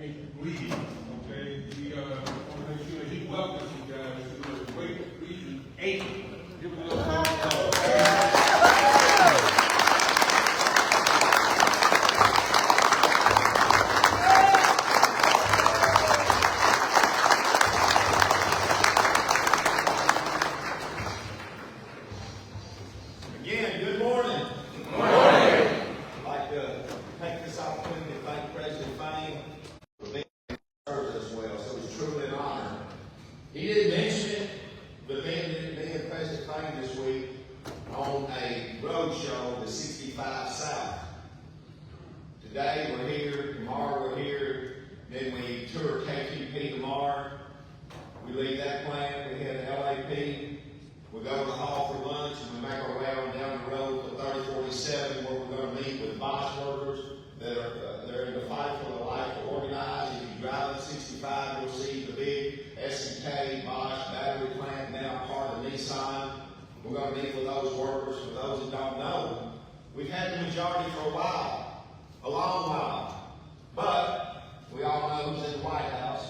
Region, okay? We want to make sure that he welcomes you guys to the great Region 8. Give it a little round of applause. Again, good morning. Good morning. I'd like to take this opportunity to thank President Fane for being served as well. So it's truly an honor. He didn't mention it, but then me and President Fane this week on a road show, the 65 South. Today we're here, tomorrow we're here, then we tour KTP tomorrow. We leave that plant, we head to LAP. We go to the hall for lunch and we make our way on down the road to 3047 where we're going to meet with Bosch workers that are they're in the fight for their life to organize. If you drive at 65, you'll see the big S&K Bosch battery plant now part of Nissan. We're going to meet with those workers. For those that don't know, we've had the majority for a while, a long while. But we all know who's in the White House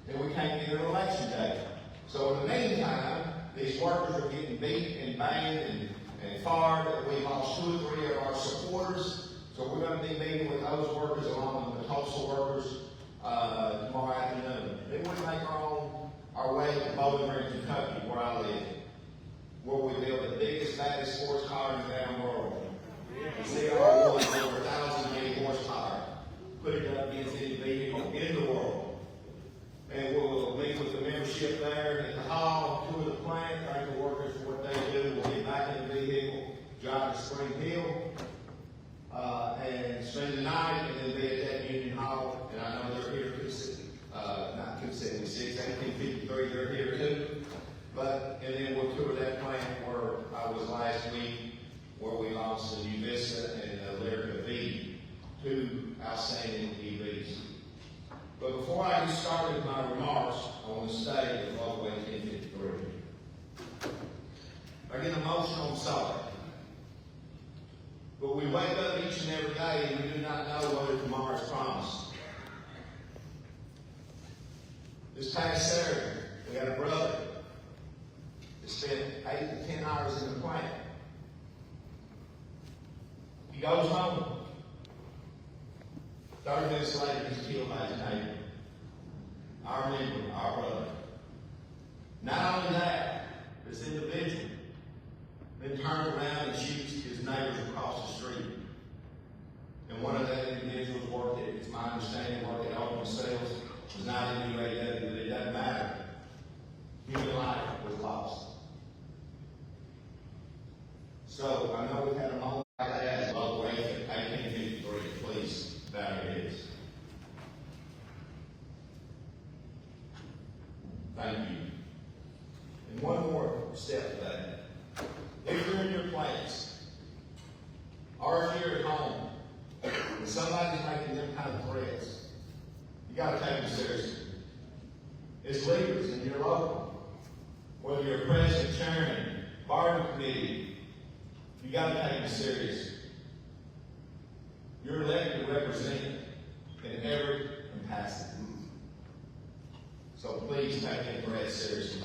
and we can't get an election day. So in the meantime, these workers are getting beat and banged and fired. We lost 2 or 3 of our supporters. So we're going to be meeting with those workers along with the Tulsa workers tomorrow afternoon. Then we make our way to Bowling Green, Kentucky, where I live, where we build the biggest, baddest sports car in the damn world. You see our one over 1,080 horsepower. Put it up against any vehicle in the world. And we'll meet with the membership there at the hall, tour the plant, thank the workers for what they do. We'll get back in the vehicle, drive to Spring Hill, and spend the night, and then be at that Union Hall. And I know they're here, not 276, 1853, they're here too. And then we'll tour that plant where I was last week, where we launched the New Vista and the Lyrica V, 2 outstanding EVs. But before I get started with my remarks, I want to stay with Local 1853. I get emotional and sorry. But we wake up each and every day and we do not know whether tomorrow is promised. This past Saturday, we had a brother that spent 8 to 10 hours in the plant. He goes home. 30 minutes later, he's killed by his neighbor. Our member, our brother. Not only that, this individual then turned around and shoots his neighbors across the street. And one of that individuals worked at, it's my understanding, worked at Open Sales, was not in UAW, but it doesn't matter. Human life was lost. So I know we've had a moment like that. Local 1853, please. There it is. Thank you. And one more step today. If you're in your place, or if you're at home, and somebody's making them kind of threats, you got to take them seriously. As leaders in your local, whether you're president, chairman, bargaining committee, you got to take them serious. You're elected to represent in every capacity. So please take your threats seriously.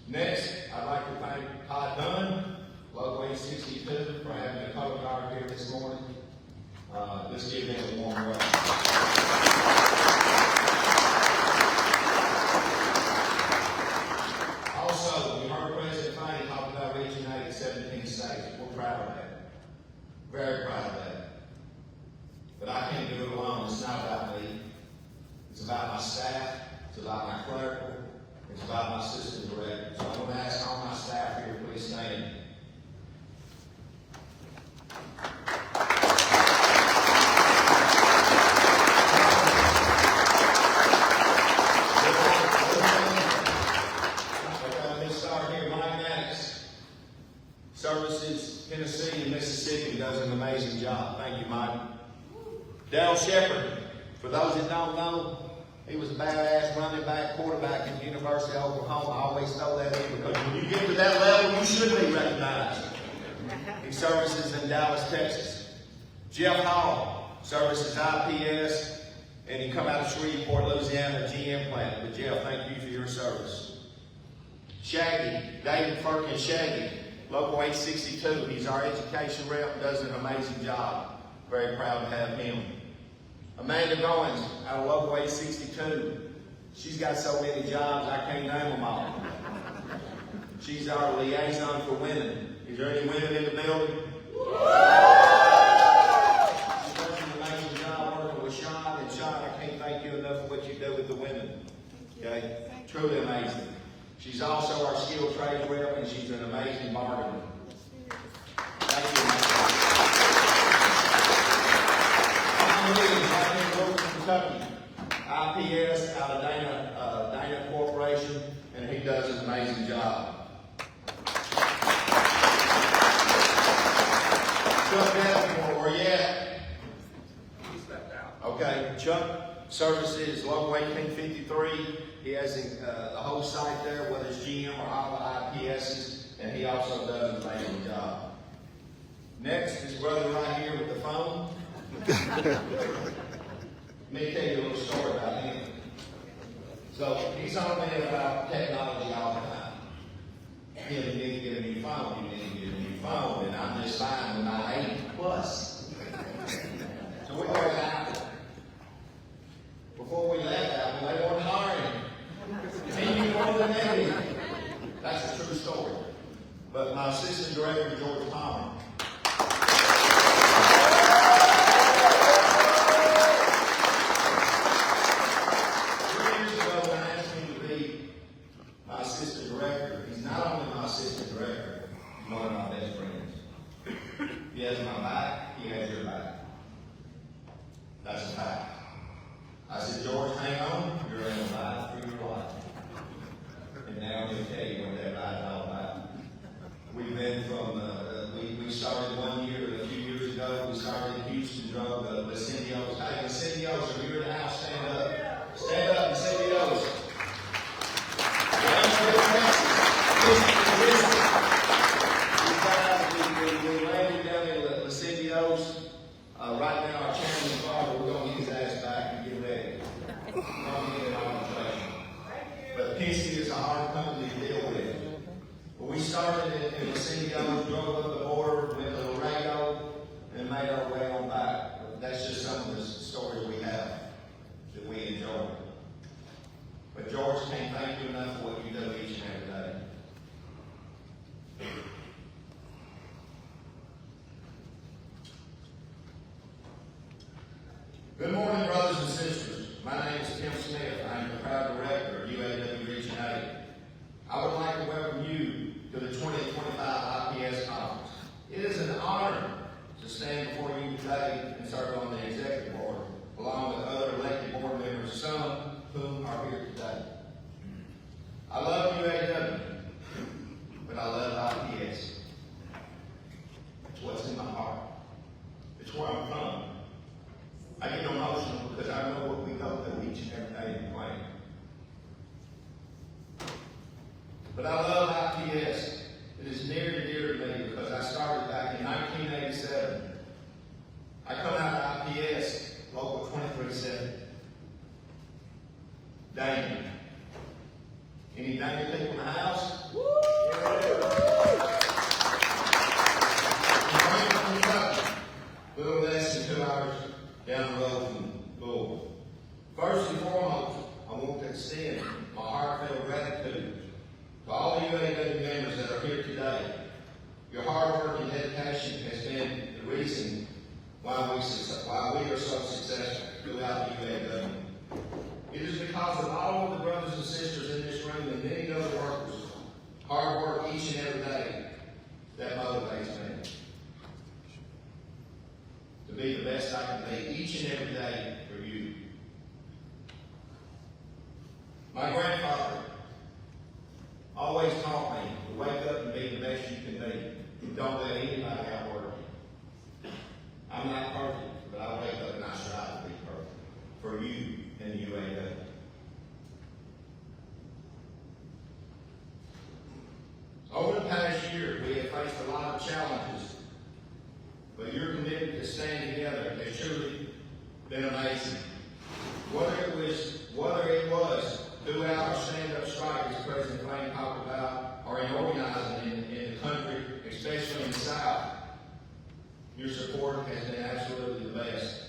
Next, I'd like to thank Todd Dunn, Local 862, for having a color guard here this morning. Let's give them a warm welcome. Also, we heard President Fane talk about Region 8 at 17 states. We're proud of that. Very proud of that. But I can't do it alone. It's not about me. It's about my staff. It's about my clerical. It's about my assistant director. So I'm going to ask all my staff here to please stand. Services, Tennessee and Mississippi does an amazing job. Thank you, Mike. Dale Shepard, for those that don't know, he was a badass running back, quarterback at the University of Oklahoma. I always throw that in because when you get to that level, you should be recognized. He services in Dallas, Texas. Jeff Hall, services IPS, and he come out of Shreveport, Louisiana, GM plant. But Jeff, thank you for your service. Shaggy, David Firkin Shaggy, Local 862. He's our education rep and does an amazing job. Very proud to have him. Amanda Goins, out of Local 862. She's got so many jobs, I can't name them all. She's our liaison for women. Is there any women in the building? She does an amazing job working with Sean. And Sean, I can't thank you enough for what you do with the women. Okay? Truly amazing. She's also our skilled trades rep, and she's an amazing bargainer. Thank you, Kentucky. IPS out of Dana Corporation, and he does an amazing job. Chuck Davenport, where you at? He stepped out. Okay, Chuck services Local 1853. He has the whole site there, whether it's GM or all the IPSs, and he also does an amazing job. Next, his brother right here with the phone. Let me tell you a little story about him. So he's on me about technology all the time. You need to get a new phone, you need to get a new phone, and I'm just fine with my 80 plus. So we go to Apple. Before we left Apple, they weren't hiring. He knew more than they did. That's a true story. But my assistant director, George Palmer, he has my back, he has your back. That's a fact. I said, George, hang on, you're in a ride through your life. And now I'm going to tell you what that ride's all about. We've been from, we started 1 year, a few years ago, we started in Houston, drove the Lysendios. Hey, Lysendios, if you're in the house, stand up. Stand up, Lysendios. Right now, our chairman's father, we're going to get his ass back and get ready. We're going to get it on the train. But Penske is a hard company to deal with. But we started in Lysendios, drove up the border, went to Laredo, and made our way on back. That's just some of the stories we have that we enjoy. But George, can't thank you enough for what you do each and every day. Good morning, brothers and sisters. My name is Tim Smith. I am the proud director of UAW Region 8. I would like to welcome you to the 2025 IPS Conference. It is an honor to stand before you today and serve on the executive board, along with other elected board members, some of whom are here today. I love UAW, but I love IPS. It's what's in my heart. It's where I'm from. I get emotional because I know what we go through each and every day in the plant. But I love IPS. It is near and dear to me because I started back in 1987. I come out of IPS, Local 237. Dana. Any Dana people in the house? Woo! A little less than 2 hours down the road from Louisville. First and foremost, I want to extend my heartfelt gratitude to all the UAW members that are here today. Your hard work and dedication has been the reason why we are so successful throughout the UAW. It is because of all of the brothers and sisters in this room and many other workers, hard work each and every day, that motivates me to be the best I can be each and every day for you. My grandfather always taught me to wake up and be the best you can be. Don't let anybody outwork you. I'm not perfect, but I wake up and I strive to be perfect for you and the UAW. Over the past year, we have faced a lot of challenges, but your commitment to stand together has truly amazing. Whether it was throughout our stand-up strike, as President Lane talked about, or in organizing in the country, especially in the South, your support has been absolutely the best.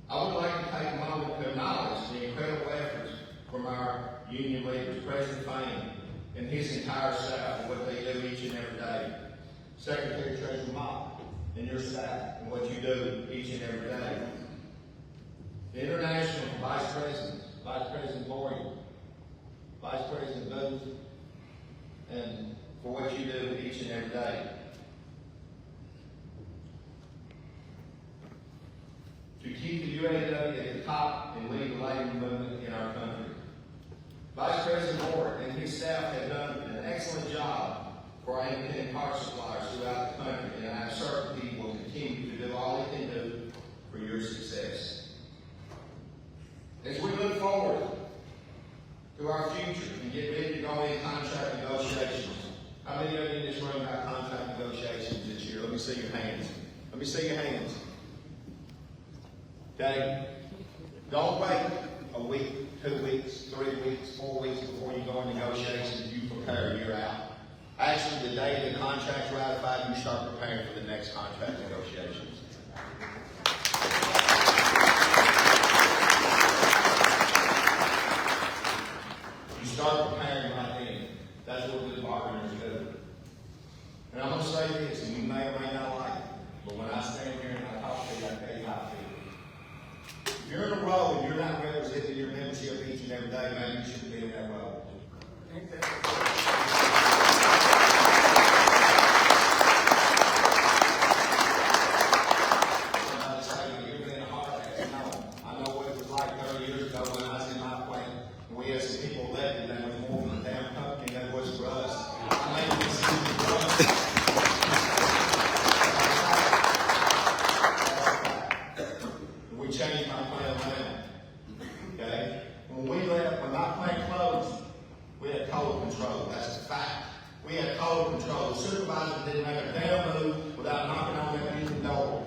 I would like to take a moment to acknowledge the incredible efforts from our union leaders, President Lane and his entire staff, and what they do each and every day. Secretary Treasurer Mock and your staff, and what you do each and every day. The International Vice President, Vice President Boyd, Vice President Booth, and for what you do each and every day. To keep the UAW at the top and lead the labor movement in our country. Vice President Boyd and his staff have done an excellent job for our independent parts suppliers throughout the country, and I am certain he will continue to do all he can do for your success. As we look forward to our future and get ready to go into contract negotiations, how many of you in this room got contract negotiations this year? Let me see your hands. Let me see your hands. Okay? Don't wait a week, 2 weeks, 3 weeks, 4 weeks before you go in negotiations. You prepare a year out. Actually, the day the contract's ratified, you start preparing for the next contract negotiations. You start preparing right then. That's what good bargainers do. And I'm going to say this, and you may or may not like it, but when I stand here and I talk to you, I tell you how I feel. If you're in a role and you're not representing your membership each and every day, maybe you shouldn't be in that role. Somebody say, you're being a hard ass. No, I know what it was like 30 years ago when I was in my plant. And we had some people elected that was more than the damn company that was for us. I made this for us. We changed my plan around. Okay? When we left, when my plant closed, we had total control. That's a fact. We had total control. The supervisor didn't make a damn move without knocking on that union door.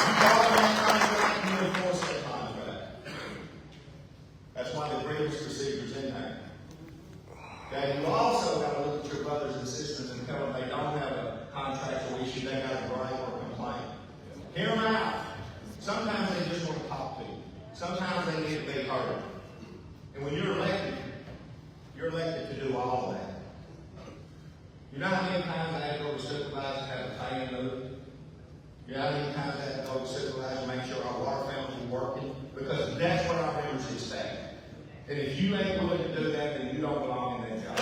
You call that contract, you enforce that contract. That's why the grievance procedure's in there. Okay? You also got to look at your brothers and sisters and tell them they don't have a contractual issue, they got a gripe or a complaint. Hear them out. Sometimes they just want to talk to you. Sometimes they need to be heard. And when you're elected to do all of that. You know how many times I had to go to supervise and have a fan move? You know how many times I had to go to supervise and make sure our water fountains were working? Because that's what our members expect. And if you ain't willing to do that, then you don't belong in that job.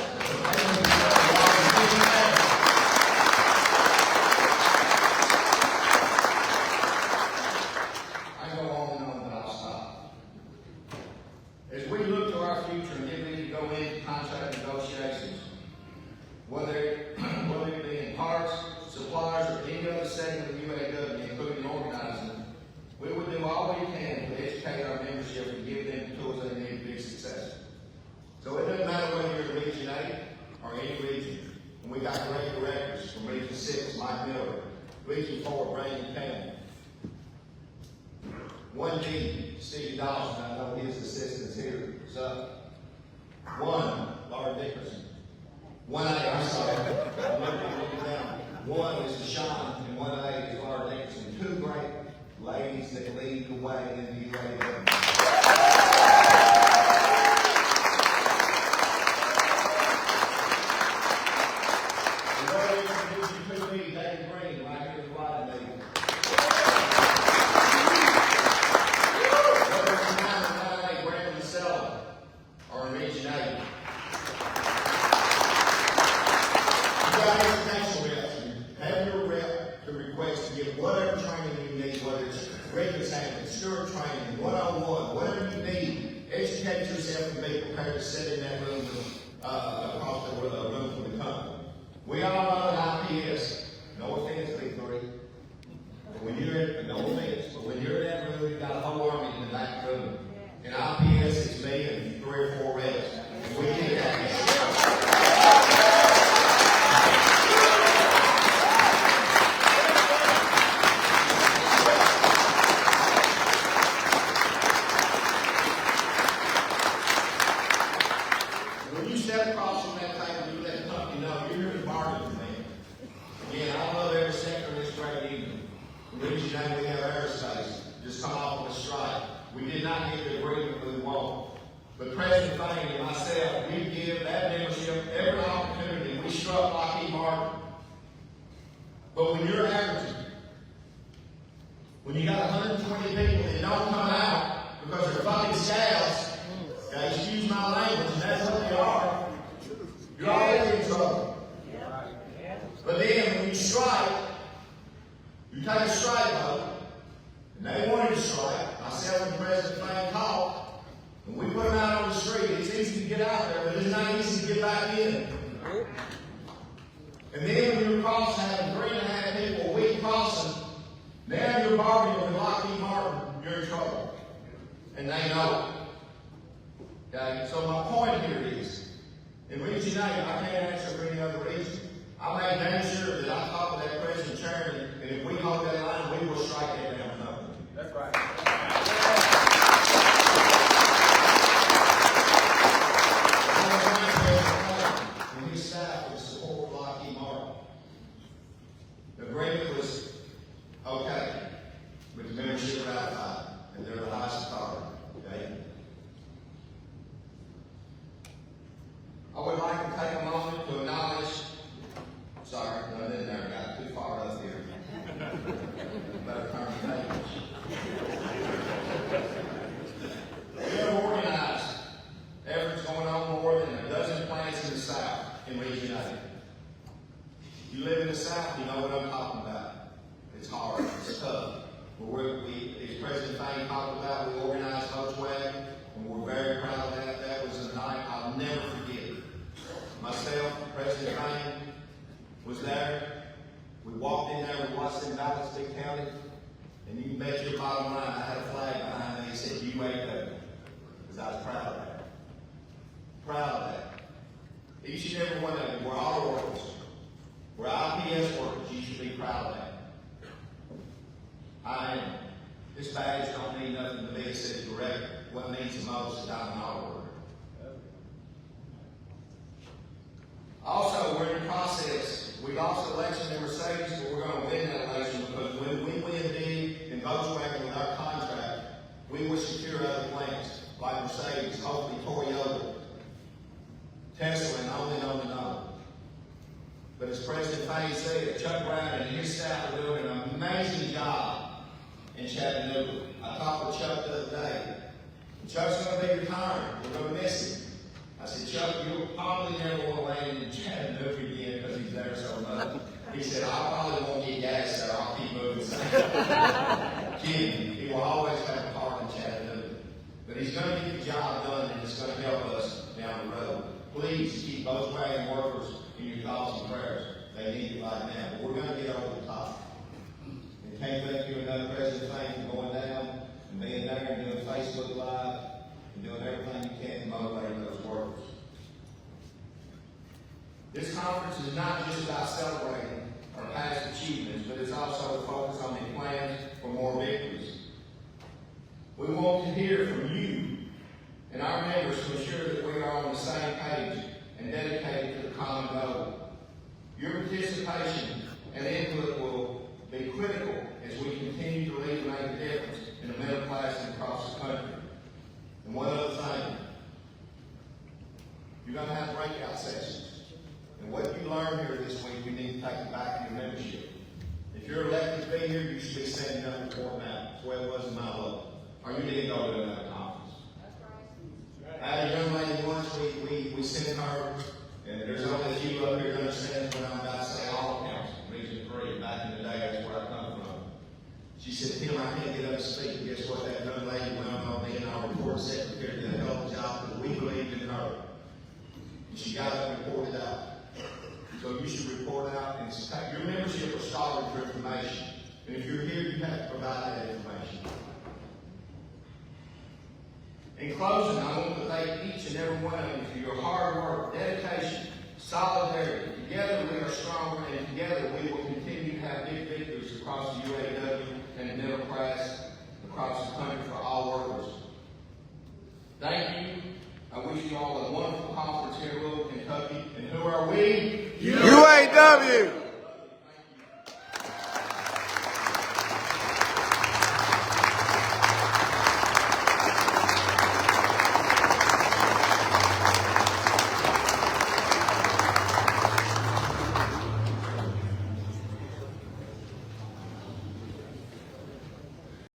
I go on and on, but I'll stop. As we look to our future and get ready to go into contract negotiations, whether it be in parts, suppliers, or any other segment of UAW, including organizing, we would do all we can to educate our membership and give them the tools they need to be successful. So it doesn't matter whether you're in Region 8 or any region. And we got great directors from Region 6, Mike Miller, Region 4, Brandon Campbell. 1D, Steve Dawson, I know his assistants here. So, 1, Laura Dickerson. 1A, I'm sorry. I'm looking down. 1 is Deshaun, and 1A is Laura Dickerson. 2 great ladies that lead the way in the UAW. We all know that IPS, no offense, Big 3, but when you're in, no offense, but when you're in that room, you've got a whole army in the back room. And IPS is me and 3 or 4 reps. And we get that. give that membership every opportunity. We struck Lockheed Martin. But when you're averaging, when you got 120 people that don't come out because they're fucking scouts, excuse my language, and that's what they are, you're already in trouble. But then when you strike, you take a strike vote, and they wanted to strike. Myself and President Frank talked, and we put them out on the street. It's easy to get out there, but it's not easy to get back in. And then when you're crossing, having 3.5 people a week crossing, now you're bargaining with Lockheed Martin, you're in trouble. And they know it. Okay? So my point here is, in Region 8, I can't answer for any other region. I made damn sure that I talked to that president chairman, and if we hold that line, we will strike that damn number. That's right. And his staff would support Lockheed Martin. The agreement was okay, but the membership ratified, and they're the highest authority. Okay? I would like to take a moment to acknowledge. Sorry, no, I didn't there. Got too far up here. Better turn the tables. We have organized efforts going on more than a dozen plants in the South in Region 8. If you live in the South, you know what I'm talking about. It's hard, it's tough. But as President Fain talked about, we organized Volkswagen, and we're very proud of that. That was a night I'll never forget. Myself, President Fain, was there. We walked in there, we watched them ballots be counted, and you can bet your bottom line, I had a flag behind me that said UAW, because I was proud of that. Proud of that. Each and every one of them, we're auto workers. We're IPS workers, you should be proud of that. I am. This badge don't mean nothing to me, it says direct. What means the most is I'm an auto worker. Also, we're in the process. We lost the election in Mercedes, but we're going to win that election because when we win big in Volkswagen with our contract, we will secure other plants like Mercedes, hopefully Toyota, Tesla, and on and on and on. But as President Fain said, Chuck Brown and his staff are doing an amazing job in Chattanooga. I talked with Chuck the other day. Chuck's going to be retiring. We're going to miss him. I said, Chuck, you'll probably never want to land in Chattanooga again because he's there so much. He said, I probably won't get gas there. I'll keep moving. Kidding. He will always have a park in Chattanooga. But he's going to get the job done, and it's going to help us down the road. Please keep Volkswagen workers in your thoughts and prayers. They need it right now. But we're going to get over the top. And can't thank you enough, President Fain, for going down and being there and doing Facebook Live and doing everything you can to motivate those workers. This conference is not just about celebrating our past achievements, but it's also a focus on the plans for more victories. We want to hear from you and our members to ensure that we are on the same page and dedicated to the common goal. Your participation and input will be critical as we continue to lead and make a difference in the middle class and across the country. And one other thing, you're going to have breakout sessions. And what you learn here this week, we need to take it back in your membership. If you're elected to be here, you should be standing up and reporting out. That's the way it was in my local. Or you didn't go to another conference. I had a young lady once, we sent her, and there's only a few up here that understand what I'm about to say, all council, Region 3, back in the day, that's where I come from. She said, Tim, I can't get up and speak. And guess what? That young lady went on being our report secretary, did a hell of a job because we believed in her. And she got up and reported out. So you should report out and your membership is starving for information. And if you're here, you have to provide that information. In closing, I want to thank each and every one of you for your hard work, dedication, solidarity. Together we are stronger, and together we will continue to have big victories across the UAW and the middle class across the country for all workers. Thank you. I wish you all a wonderful conference here in Louisville, Kentucky. And who are we? UAW!